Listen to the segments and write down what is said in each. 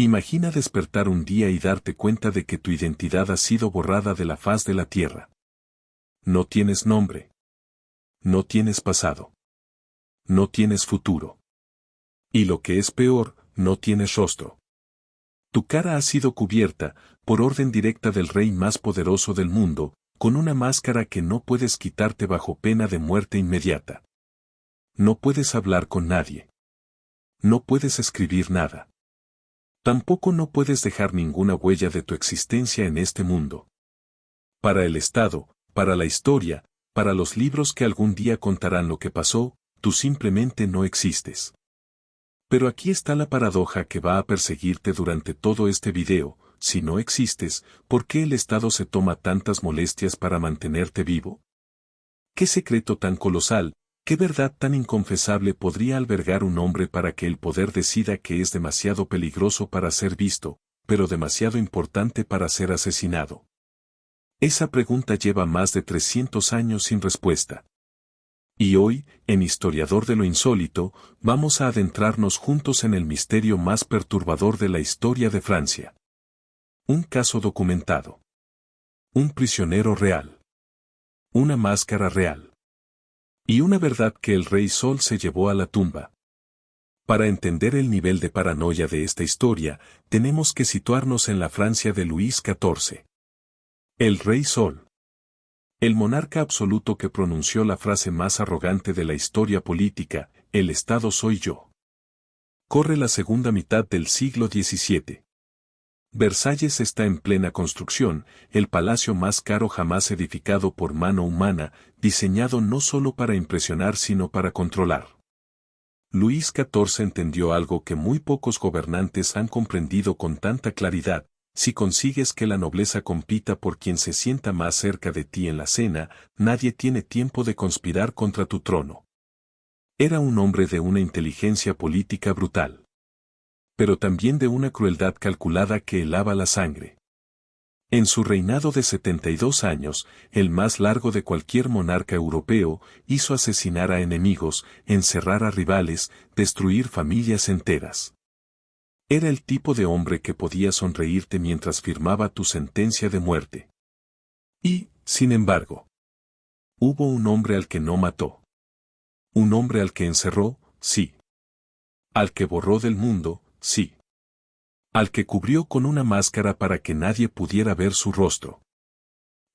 Imagina despertar un día y darte cuenta de que tu identidad ha sido borrada de la faz de la tierra. No tienes nombre. No tienes pasado. No tienes futuro. Y lo que es peor, no tienes rostro. Tu cara ha sido cubierta, por orden directa del rey más poderoso del mundo, con una máscara que no puedes quitarte bajo pena de muerte inmediata. No puedes hablar con nadie. No puedes escribir nada. Tampoco no puedes dejar ninguna huella de tu existencia en este mundo. Para el Estado, para la historia, para los libros que algún día contarán lo que pasó, tú simplemente no existes. Pero aquí está la paradoja que va a perseguirte durante todo este video: si no existes, ¿por qué el Estado se toma tantas molestias para mantenerte vivo? ¿Qué secreto tan colosal, qué verdad tan inconfesable podría albergar un hombre para que el poder decida que es demasiado peligroso para ser visto, pero demasiado importante para ser asesinado? Esa pregunta lleva más de 300 años sin respuesta. Y hoy, en Historiador de lo Insólito, vamos a adentrarnos juntos en el misterio más perturbador de la historia de Francia. Un caso documentado. Un prisionero real. Una máscara real. Y una verdad que el Rey Sol se llevó a la tumba. Para entender el nivel de paranoia de esta historia, tenemos que situarnos en la Francia de Luis XIV. El Rey Sol. El monarca absoluto que pronunció la frase más arrogante de la historia política: el Estado soy yo. Corre la segunda mitad del siglo XVII. Versalles está en plena construcción, el palacio más caro jamás edificado por mano humana, diseñado no solo para impresionar sino para controlar. Luis XIV entendió algo que muy pocos gobernantes han comprendido con tanta claridad: si consigues que la nobleza compita por quien se sienta más cerca de ti en la cena, nadie tiene tiempo de conspirar contra tu trono. Era un hombre de una inteligencia política brutal, pero también de una crueldad calculada que helaba la sangre. En su reinado de 72 años, el más largo de cualquier monarca europeo, hizo asesinar a enemigos, encerrar a rivales, destruir familias enteras. Era el tipo de hombre que podía sonreírte mientras firmaba tu sentencia de muerte. Y, sin embargo, hubo un hombre al que no mató. Un hombre al que encerró, sí. Al que borró del mundo, sí. Al que cubrió con una máscara para que nadie pudiera ver su rostro.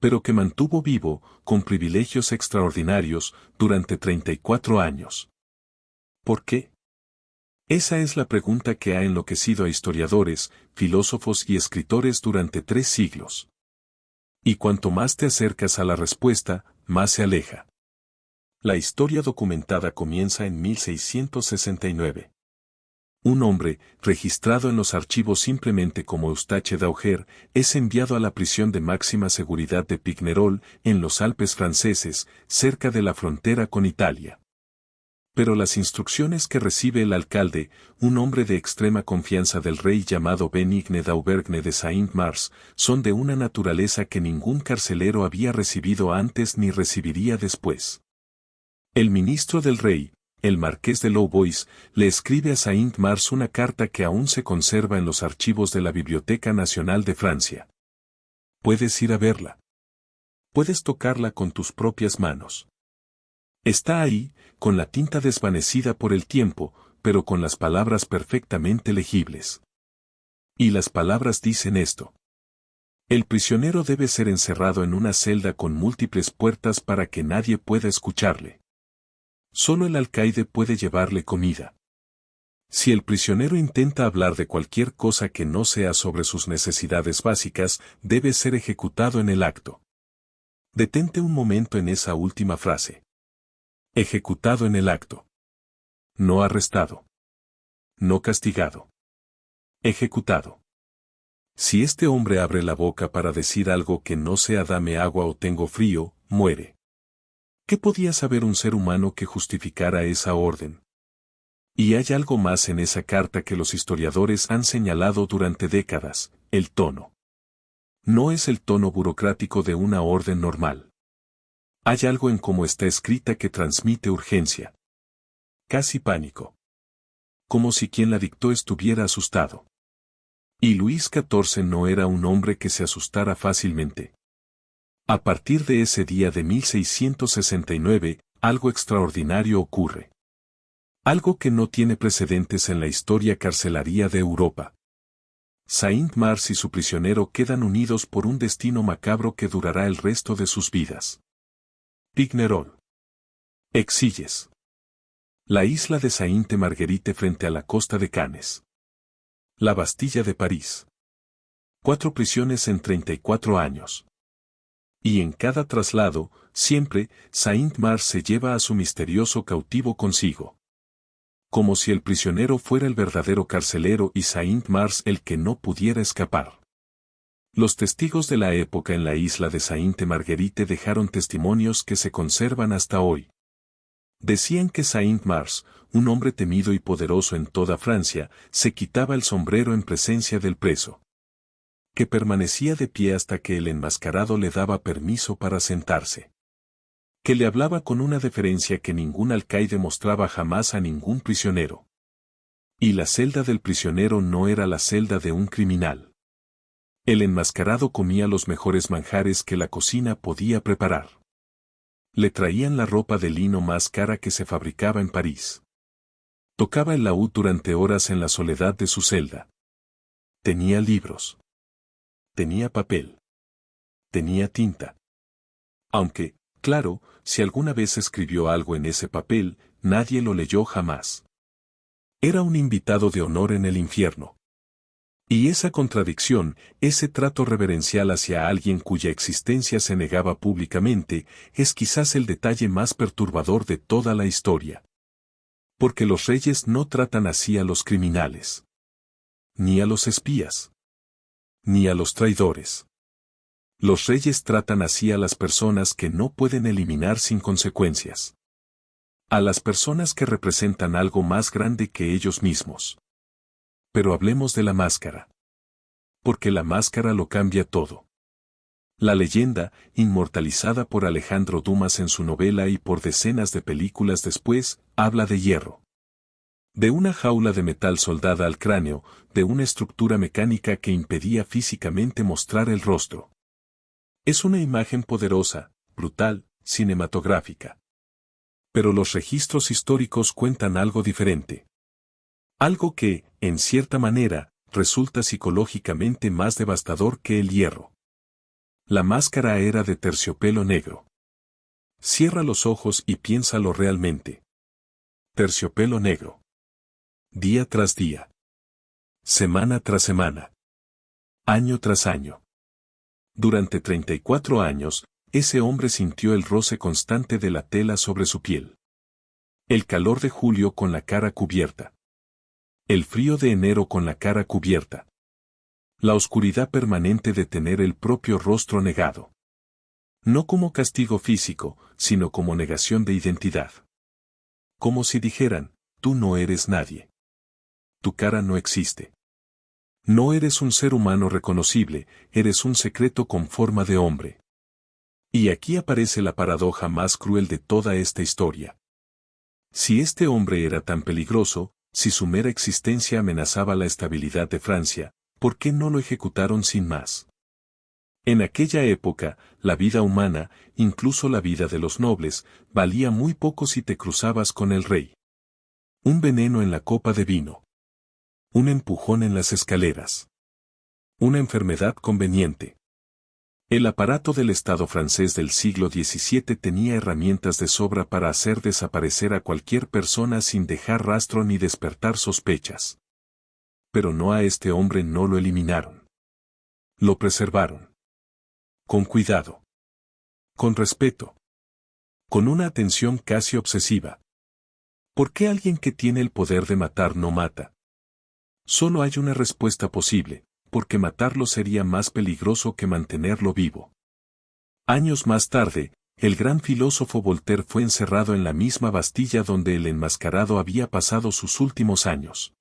Pero que mantuvo vivo, con privilegios extraordinarios, durante 34 años. ¿Por qué? Esa es la pregunta que ha enloquecido a historiadores, filósofos y escritores durante 3 siglos. Y cuanto más te acercas a la respuesta, más se aleja. La historia documentada comienza en 1669. Un hombre, registrado en los archivos simplemente como Eustache d'Auger, es enviado a la prisión de máxima seguridad de Pignerol, en los Alpes franceses, cerca de la frontera con Italia. Pero las instrucciones que recibe el alcalde, un hombre de extrema confianza del rey llamado Benigne d'Auvergne de Saint-Mars, son de una naturaleza que ningún carcelero había recibido antes ni recibiría después. El ministro del rey, el marqués de Louvois, le escribe a Saint-Mars una carta que aún se conserva en los archivos de la Biblioteca Nacional de Francia. Puedes ir a verla. Puedes tocarla con tus propias manos. Está ahí, con la tinta desvanecida por el tiempo, pero con las palabras perfectamente legibles. Y las palabras dicen esto: el prisionero debe ser encerrado en una celda con múltiples puertas para que nadie pueda escucharle. Solo el alcaide puede llevarle comida. Si el prisionero intenta hablar de cualquier cosa que no sea sobre sus necesidades básicas, debe ser ejecutado en el acto. Detente un momento en esa última frase. Ejecutado en el acto. No arrestado. No castigado. Ejecutado. Si este hombre abre la boca para decir algo que no sea dame agua o tengo frío, muere. ¿Qué podía saber un ser humano que justificara esa orden? Y hay algo más en esa carta que los historiadores han señalado durante décadas: el tono. No es el tono burocrático de una orden normal. Hay algo en cómo está escrita que transmite urgencia. Casi pánico. Como si quien la dictó estuviera asustado. Y Luis XIV no era un hombre que se asustara fácilmente. A partir de ese día de 1669, algo extraordinario ocurre. Algo que no tiene precedentes en la historia carcelaria de Europa. Saint-Mars y su prisionero quedan unidos por un destino macabro que durará el resto de sus vidas. Pignerol. Exilles. La isla de Sainte-Marguerite frente a la costa de Cannes. La Bastilla de París. 4 prisiones en 34 años. Y en cada traslado, siempre, Saint-Mars se lleva a su misterioso cautivo consigo. Como si el prisionero fuera el verdadero carcelero y Saint-Mars el que no pudiera escapar. Los testigos de la época en la isla de Sainte-Marguerite dejaron testimonios que se conservan hasta hoy. Decían que Saint-Mars, un hombre temido y poderoso en toda Francia, se quitaba el sombrero en presencia del preso. Que permanecía de pie hasta que el enmascarado le daba permiso para sentarse. Que le hablaba con una deferencia que ningún alcaide mostraba jamás a ningún prisionero. Y la celda del prisionero no era la celda de un criminal. El enmascarado comía los mejores manjares que la cocina podía preparar. Le traían la ropa de lino más cara que se fabricaba en París. Tocaba el laúd durante horas en la soledad de su celda. Tenía libros. Tenía papel. Tenía tinta. Aunque, claro, si alguna vez escribió algo en ese papel, nadie lo leyó jamás. Era un invitado de honor en el infierno. Y esa contradicción, ese trato reverencial hacia alguien cuya existencia se negaba públicamente, es quizás el detalle más perturbador de toda la historia. Porque los reyes no tratan así a los criminales. Ni a los espías. Ni a los traidores. Los reyes tratan así a las personas que no pueden eliminar sin consecuencias. A las personas que representan algo más grande que ellos mismos. Pero hablemos de la máscara. Porque la máscara lo cambia todo. La leyenda, inmortalizada por Alejandro Dumas en su novela y por decenas de películas después, habla de hierro. De una jaula de metal soldada al cráneo, de una estructura mecánica que impedía físicamente mostrar el rostro. Es una imagen poderosa, brutal, cinematográfica. Pero los registros históricos cuentan algo diferente. Algo que, en cierta manera, resulta psicológicamente más devastador que el hierro. La máscara era de terciopelo negro. Cierra los ojos y piénsalo realmente. Terciopelo negro. Día tras día. Semana tras semana. Año tras año. Durante 34 años, ese hombre sintió el roce constante de la tela sobre su piel. El calor de julio con la cara cubierta. El frío de enero con la cara cubierta. La oscuridad permanente de tener el propio rostro negado. No como castigo físico, sino como negación de identidad. Como si dijeran, tú no eres nadie. Tu cara no existe. No eres un ser humano reconocible, eres un secreto con forma de hombre. Y aquí aparece la paradoja más cruel de toda esta historia. Si este hombre era tan peligroso, si su mera existencia amenazaba la estabilidad de Francia, ¿por qué no lo ejecutaron sin más? En aquella época, la vida humana, incluso la vida de los nobles, valía muy poco si te cruzabas con el rey. Un veneno en la copa de vino. Un empujón en las escaleras. Una enfermedad conveniente. El aparato del Estado francés del siglo XVII tenía herramientas de sobra para hacer desaparecer a cualquier persona sin dejar rastro ni despertar sospechas. Pero no a este hombre no lo eliminaron. Lo preservaron. Con cuidado. Con respeto. Con una atención casi obsesiva. ¿Por qué alguien que tiene el poder de matar no mata? Solo hay una respuesta posible. Porque matarlo sería más peligroso que mantenerlo vivo. Años más tarde, el gran filósofo Voltaire fue encerrado en la misma Bastilla donde el enmascarado había pasado sus últimos años.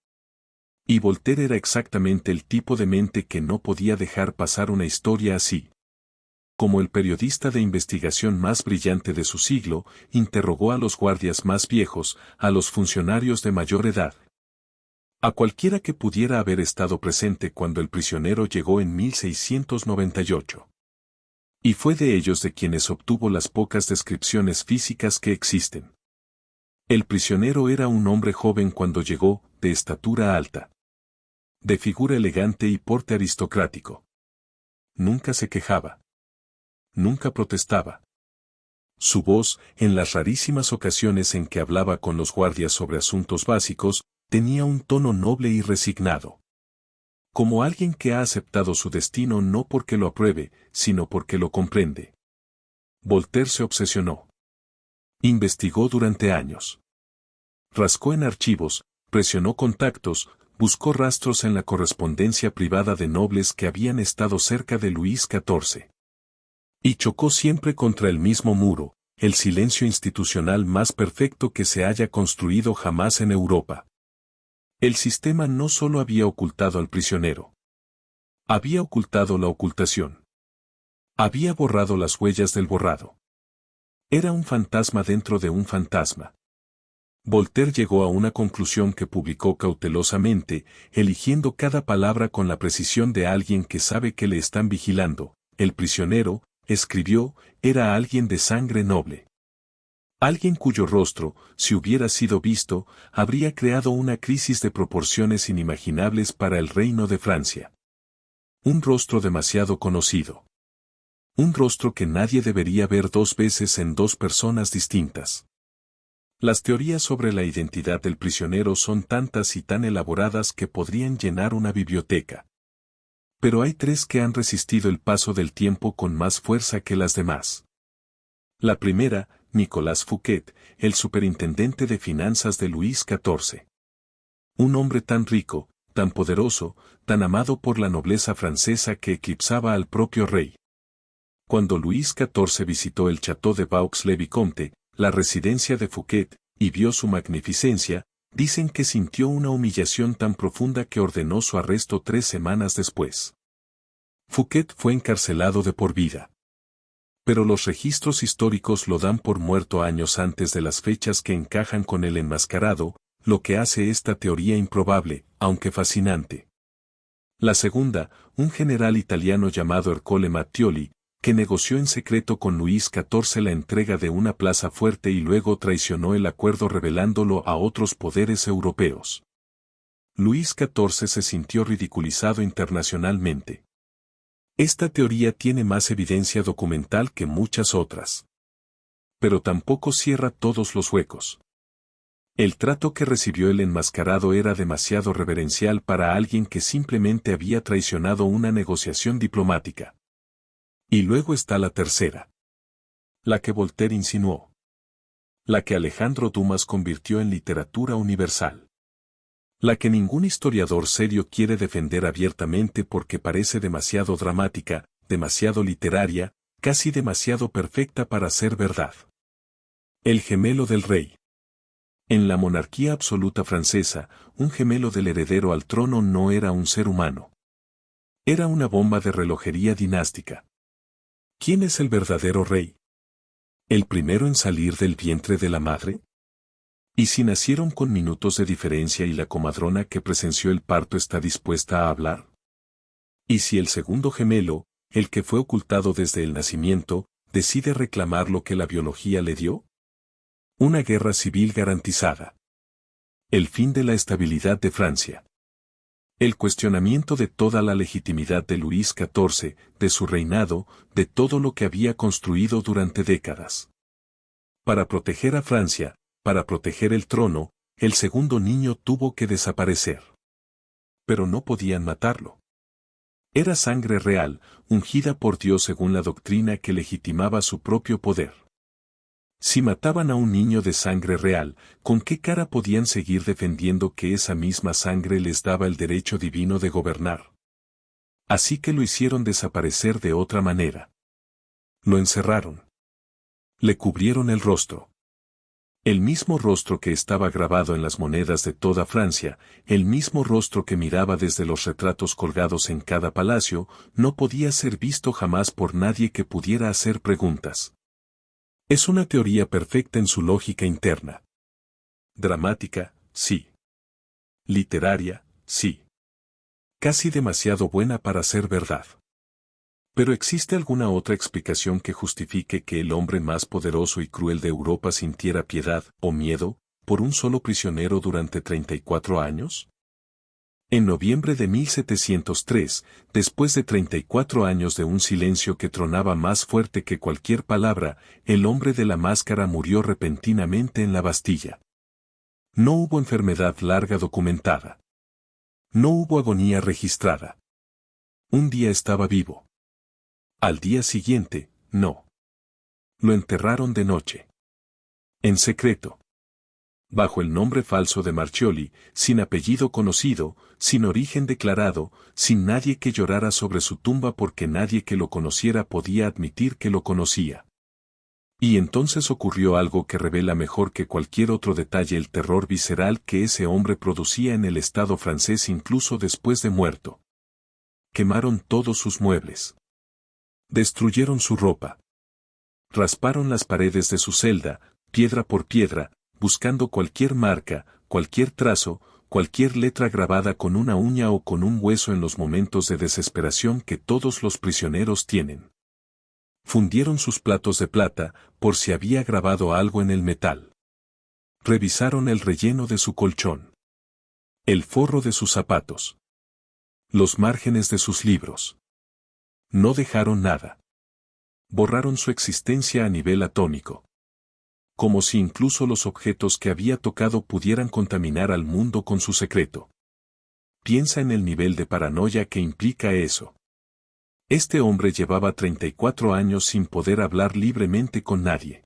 Y Voltaire era exactamente el tipo de mente que no podía dejar pasar una historia así. Como el periodista de investigación más brillante de su siglo, interrogó a los guardias más viejos, a los funcionarios de mayor edad. A cualquiera que pudiera haber estado presente cuando el prisionero llegó en 1698. Y fue de ellos de quienes obtuvo las pocas descripciones físicas que existen. El prisionero era un hombre joven cuando llegó, de estatura alta, de figura elegante y porte aristocrático. Nunca se quejaba. Nunca protestaba. Su voz, en las rarísimas ocasiones en que hablaba con los guardias sobre asuntos básicos, tenía un tono noble y resignado. Como alguien que ha aceptado su destino no porque lo apruebe, sino porque lo comprende. Voltaire se obsesionó. Investigó durante años. Rascó en archivos, presionó contactos, buscó rastros en la correspondencia privada de nobles que habían estado cerca de Luis XIV. Y chocó siempre contra el mismo muro, el silencio institucional más perfecto que se haya construido jamás en Europa. El sistema no solo había ocultado al prisionero. Había ocultado la ocultación. Había borrado las huellas del borrado. Era un fantasma dentro de un fantasma. Voltaire llegó a una conclusión que publicó cautelosamente, eligiendo cada palabra con la precisión de alguien que sabe que le están vigilando. El prisionero, escribió, era alguien de sangre noble. Alguien cuyo rostro, si hubiera sido visto, habría creado una crisis de proporciones inimaginables para el reino de Francia. Un rostro demasiado conocido. Un rostro que nadie debería ver dos veces en dos personas distintas. Las teorías sobre la identidad del prisionero son tantas y tan elaboradas que podrían llenar una biblioteca. Pero hay tres que han resistido el paso del tiempo con más fuerza que las demás. La primera, Nicolas Fouquet, el superintendente de finanzas de Luis XIV. Un hombre tan rico, tan poderoso, tan amado por la nobleza francesa que eclipsaba al propio rey. Cuando Luis XIV visitó el Château de Vaux-le-Vicomte, la residencia de Fouquet, y vio su magnificencia, dicen que sintió una humillación tan profunda que ordenó su arresto 3 semanas después. Fouquet fue encarcelado de por vida. Pero los registros históricos lo dan por muerto años antes de las fechas que encajan con el enmascarado, lo que hace esta teoría improbable, aunque fascinante. La segunda, un general italiano llamado Ercole Mattioli, que negoció en secreto con Luis XIV la entrega de una plaza fuerte y luego traicionó el acuerdo revelándolo a otros poderes europeos. Luis XIV se sintió ridiculizado internacionalmente. Esta teoría tiene más evidencia documental que muchas otras. Pero tampoco cierra todos los huecos. El trato que recibió el enmascarado era demasiado reverencial para alguien que simplemente había traicionado una negociación diplomática. Y luego está la tercera. La que Voltaire insinuó. La que Alejandro Dumas convirtió en literatura universal. La que ningún historiador serio quiere defender abiertamente porque parece demasiado dramática, demasiado literaria, casi demasiado perfecta para ser verdad. El gemelo del rey. En la monarquía absoluta francesa, un gemelo del heredero al trono no era un ser humano. Era una bomba de relojería dinástica. ¿Quién es el verdadero rey? ¿El primero en salir del vientre de la madre? ¿Y si nacieron con minutos de diferencia y la comadrona que presenció el parto está dispuesta a hablar? ¿Y si el segundo gemelo, el que fue ocultado desde el nacimiento, decide reclamar lo que la biología le dio? Una guerra civil garantizada. El fin de la estabilidad de Francia. El cuestionamiento de toda la legitimidad de Luis XIV, de su reinado, de todo lo que había construido durante décadas. Para proteger a Francia, para proteger el trono, el segundo niño tuvo que desaparecer. Pero no podían matarlo. Era sangre real, ungida por Dios según la doctrina que legitimaba su propio poder. Si mataban a un niño de sangre real, ¿con qué cara podían seguir defendiendo que esa misma sangre les daba el derecho divino de gobernar? Así que lo hicieron desaparecer de otra manera. Lo encerraron. Le cubrieron el rostro. El mismo rostro que estaba grabado en las monedas de toda Francia, el mismo rostro que miraba desde los retratos colgados en cada palacio, no podía ser visto jamás por nadie que pudiera hacer preguntas. Es una teoría perfecta en su lógica interna. Dramática, sí. Literaria, sí. Casi demasiado buena para ser verdad. Pero ¿existe alguna otra explicación que justifique que el hombre más poderoso y cruel de Europa sintiera piedad o miedo por un solo prisionero durante 34 años? En noviembre de 1703, después de 34 años de un silencio que tronaba más fuerte que cualquier palabra, el hombre de la máscara murió repentinamente en la Bastilla. No hubo enfermedad larga documentada. No hubo agonía registrada. Un día estaba vivo. Al día siguiente, no. Lo enterraron de noche. En secreto. Bajo el nombre falso de Marchioli, sin apellido conocido, sin origen declarado, sin nadie que llorara sobre su tumba porque nadie que lo conociera podía admitir que lo conocía. Y entonces ocurrió algo que revela mejor que cualquier otro detalle el terror visceral que ese hombre producía en el Estado francés incluso después de muerto. Quemaron todos sus muebles. Destruyeron su ropa. Rasparon las paredes de su celda, piedra por piedra, buscando cualquier marca, cualquier trazo, cualquier letra grabada con una uña o con un hueso en los momentos de desesperación que todos los prisioneros tienen. Fundieron sus platos de plata, por si había grabado algo en el metal. Revisaron el relleno de su colchón. El forro de sus zapatos. Los márgenes de sus libros. No dejaron nada. Borraron su existencia a nivel atómico. Como si incluso los objetos que había tocado pudieran contaminar al mundo con su secreto. Piensa en el nivel de paranoia que implica eso. Este hombre llevaba 34 años sin poder hablar libremente con nadie.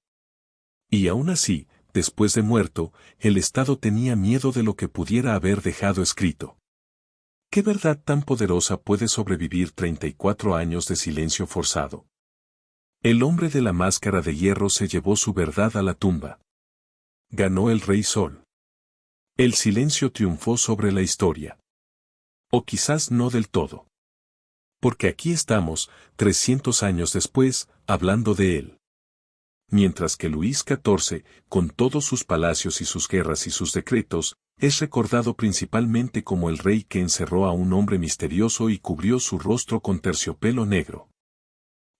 Y aún así, después de muerto, el Estado tenía miedo de lo que pudiera haber dejado escrito. ¿Qué verdad tan poderosa puede sobrevivir 34 años de silencio forzado? El hombre de la máscara de hierro se llevó su verdad a la tumba. Ganó el Rey Sol. El silencio triunfó sobre la historia. O quizás no del todo. Porque aquí estamos, 300 años después, hablando de él. Mientras que Luis XIV, con todos sus palacios y sus guerras y sus decretos, es recordado principalmente como el rey que encerró a un hombre misterioso y cubrió su rostro con terciopelo negro.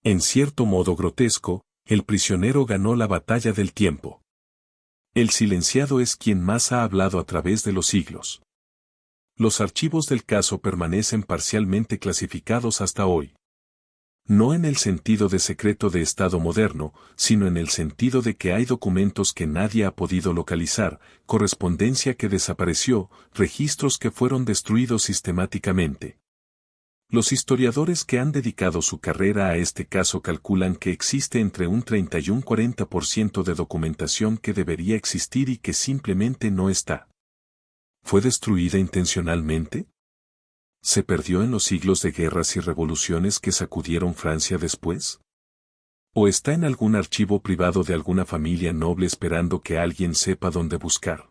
En cierto modo grotesco, el prisionero ganó la batalla del tiempo. El silenciado es quien más ha hablado a través de los siglos. Los archivos del caso permanecen parcialmente clasificados hasta hoy. No en el sentido de secreto de Estado moderno, sino en el sentido de que hay documentos que nadie ha podido localizar, correspondencia que desapareció, registros que fueron destruidos sistemáticamente. Los historiadores que han dedicado su carrera a este caso calculan que existe entre un 30 y un 40% de documentación que debería existir y que simplemente no está. ¿Fue destruida intencionalmente? ¿Se perdió en los siglos de guerras y revoluciones que sacudieron Francia después? ¿O está en algún archivo privado de alguna familia noble esperando que alguien sepa dónde buscar?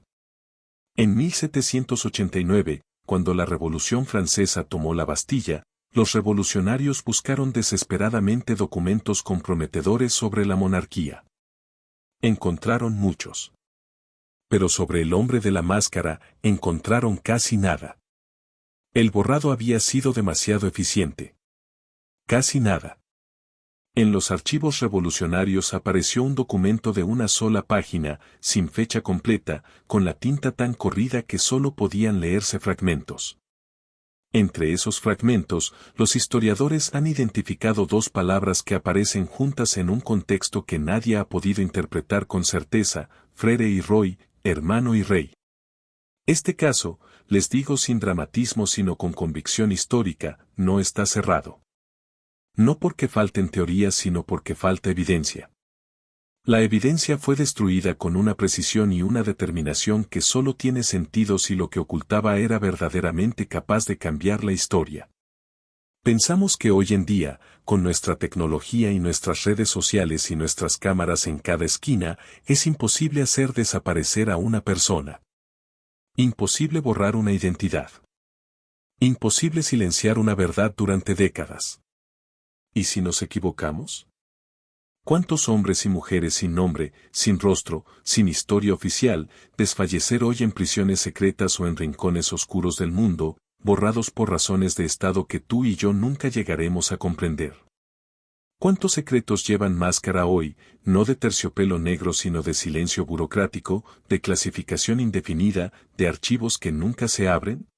En 1789, cuando la Revolución Francesa tomó la Bastilla, los revolucionarios buscaron desesperadamente documentos comprometedores sobre la monarquía. Encontraron muchos. Pero sobre el hombre de la máscara, encontraron casi nada. El borrado había sido demasiado eficiente. Casi nada. En los archivos revolucionarios apareció un documento de una sola página, sin fecha completa, con la tinta tan corrida que solo podían leerse fragmentos. Entre esos fragmentos, los historiadores han identificado dos palabras que aparecen juntas en un contexto que nadie ha podido interpretar con certeza: frere y roi, hermano y rey. Este caso, les digo sin dramatismo sino con convicción histórica, no está cerrado. No porque falten teorías sino porque falta evidencia. La evidencia fue destruida con una precisión y una determinación que solo tiene sentido si lo que ocultaba era verdaderamente capaz de cambiar la historia. Pensamos que hoy en día, con nuestra tecnología y nuestras redes sociales y nuestras cámaras en cada esquina, es imposible hacer desaparecer a una persona. Imposible borrar una identidad. Imposible silenciar una verdad durante décadas. ¿Y si nos equivocamos? ¿Cuántos hombres y mujeres sin nombre, sin rostro, sin historia oficial, desfallecer hoy en prisiones secretas o en rincones oscuros del mundo, borrados por razones de Estado que tú y yo nunca llegaremos a comprender? ¿Cuántos secretos llevan máscara hoy, no de terciopelo negro sino de silencio burocrático, de clasificación indefinida, de archivos que nunca se abren?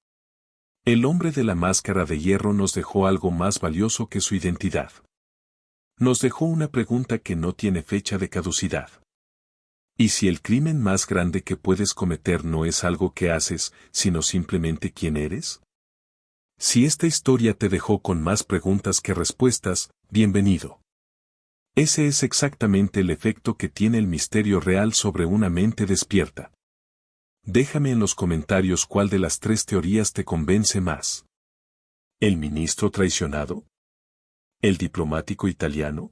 El hombre de la máscara de hierro nos dejó algo más valioso que su identidad. Nos dejó una pregunta que no tiene fecha de caducidad. ¿Y si el crimen más grande que puedes cometer no es algo que haces, sino simplemente quién eres? Si esta historia te dejó con más preguntas que respuestas, bienvenido. Ese es exactamente el efecto que tiene el misterio real sobre una mente despierta. Déjame en los comentarios cuál de las tres teorías te convence más. ¿El ministro traicionado? ¿El diplomático italiano?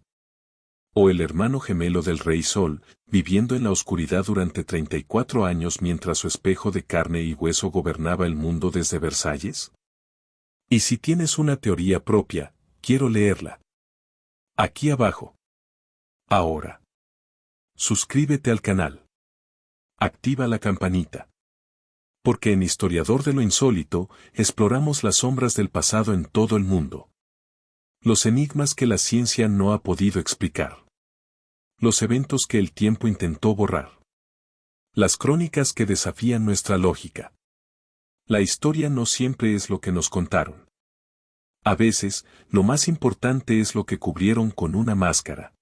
¿O el hermano gemelo del Rey Sol, viviendo en la oscuridad durante 34 años mientras su espejo de carne y hueso gobernaba el mundo desde Versalles? Y si tienes una teoría propia, quiero leerla. Aquí abajo. Ahora. Suscríbete al canal. Activa la campanita. Porque en Historiador de lo Insólito, exploramos las sombras del pasado en todo el mundo. Los enigmas que la ciencia no ha podido explicar. Los eventos que el tiempo intentó borrar. Las crónicas que desafían nuestra lógica. La historia no siempre es lo que nos contaron. A veces, lo más importante es lo que cubrieron con una máscara.